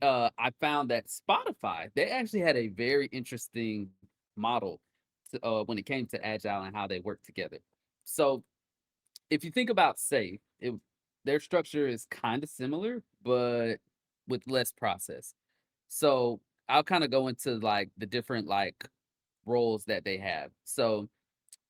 I found that Spotify, they actually had a very interesting model when it came to Agile and how they work together. So if you think about Safe, their structure is kind of similar, but with less process. So I'll kind of go into like the different like roles that they have. So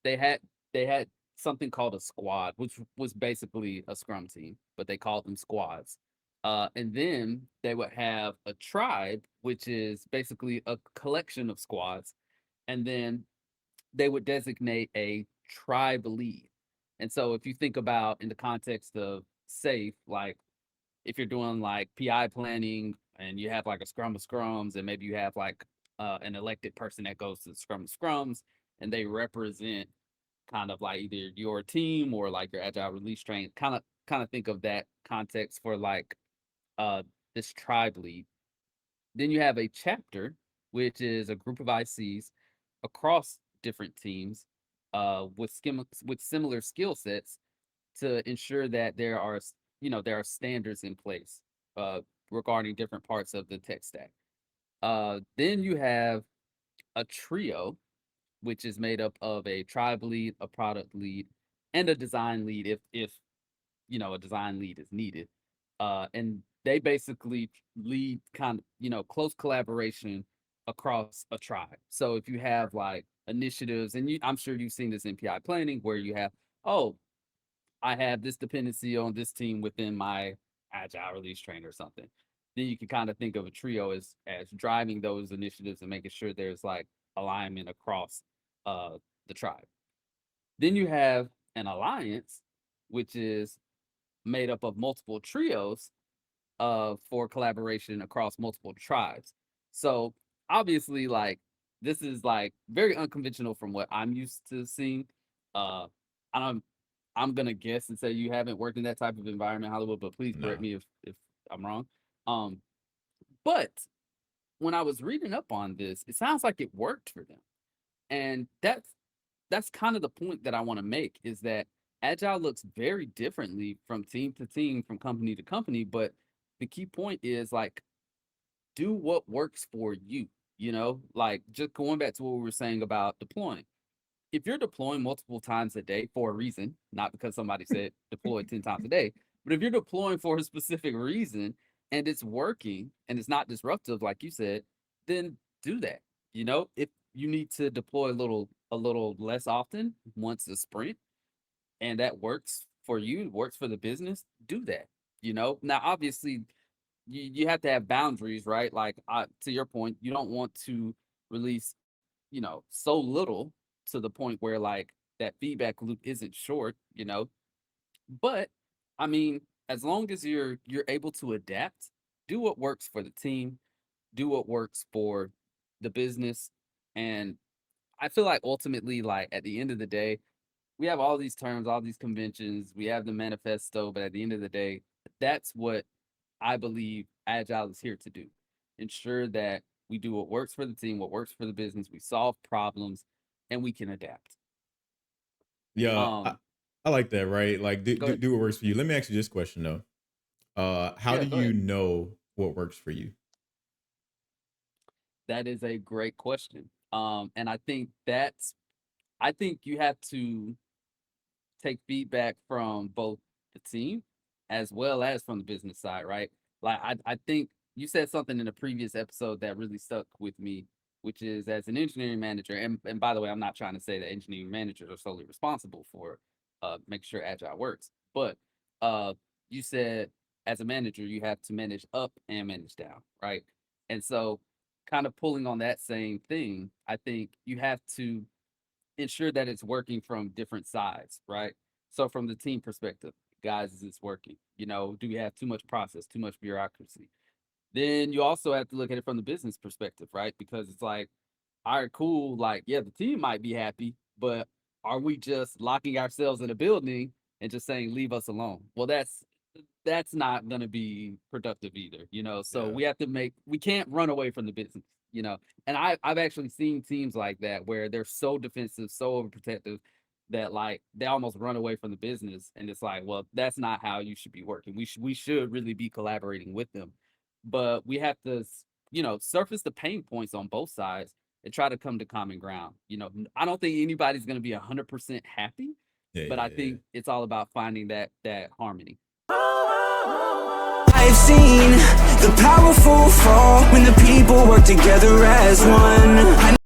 they had they had something called a squad, which was basically a scrum team, but they called them squads. And then they would have a tribe, which is basically a collection of squads, and then they would designate a tribe lead. And so if you think about in the context of safe, like if you're doing like PI planning and you have like a scrum of scrums, and maybe you have like an elected person that goes to the scrum of scrums and they represent kind of like either your team or like your agile release train. Kind of think of that context for like uh this tribe lead. Then you have a chapter, which is a group of ICs across different teams with similar skill sets to ensure that there are standards in place uh regarding different parts of the tech stack. Then you have a trio, which is made up of a tribe lead, a product lead, and a design lead if a design lead is needed. And they basically lead kind of, close collaboration across a tribe. So if you have like initiatives, and I'm sure you've seen this in PI planning where you have, oh, I have this dependency on this team within my agile release train or something. Then you can kind of think of a trio as driving those initiatives and making sure there's like alignment across the tribe. Then you have an alliance, which is made up of multiple trios for collaboration across multiple tribes. So obviously, like this is like very unconventional from what I'm used to seeing. Uh, I'm I'm gonna guess and say you haven't worked in that type of environment, Hollywood, but please correct No. me if I'm wrong. Um, but when I was reading up on this, it sounds like it worked for them, and that's kind of the point that I want to make is that agile looks very differently from team to team, from company to company, but the key point is like do what works for you, like just going back to what we were saying about deploying. If you're deploying multiple times a day for a reason, not because somebody said deploy 10 times a day, but if you're deploying for a specific reason and it's working and it's not disruptive, like you said, then do that. If you need to deploy a little less often once a sprint and that works for you, works for the business, do that. Now obviously you have to have boundaries, right? Like to your point, you don't want to release, so little to the point where like that feedback loop isn't short. But I mean, as long as you're able to adapt, do what works for the team, do what works for the business. And I feel like ultimately, like at the end of the day, we have all these terms, all these conventions, we have the manifesto, but at the end of the day, that's what I believe Agile is here to do. Ensure that we do what works for the team, what works for the business, we solve problems, and we can adapt. Yeah, Um, I like that, right? Like, do, Go do ahead. do what works for you. Let me ask you this question though. How Yeah, do go you ahead. know what works for you? That is a great question. And I think you have to take feedback from both the team as well as from the business side, right? Like I think you said something in a previous episode that really stuck with me, which is as an engineering manager, and by the way, I'm not trying to say that engineering managers are solely responsible for making sure agile works, but uh you said as a manager you have to manage up and manage down, right? And so kind of pulling on that same thing, I think you have to ensure that it's working from different sides, right? So from the team perspective, guys, is this working? Do we have too much process, too much bureaucracy? Then you also have to look at it from the business perspective, right? Because it's like, all right, cool. Like, yeah, the team might be happy, but are we just locking ourselves in a building and just saying, leave us alone? Well, that's not going to be productive either. So Yeah. we can't run away from the business. And I've actually seen teams like that where they're so defensive, so overprotective that like they almost run away from the business. And it's like, well, that's not how you should be working. We should really be collaborating with them. but we have to, surface the pain points on both sides and try to come to common ground. I don't think anybody's going to be 100% happy, Yeah, but I yeah, yeah. think it's all about finding that harmony. I've seen the powerful fall when the people work together as one.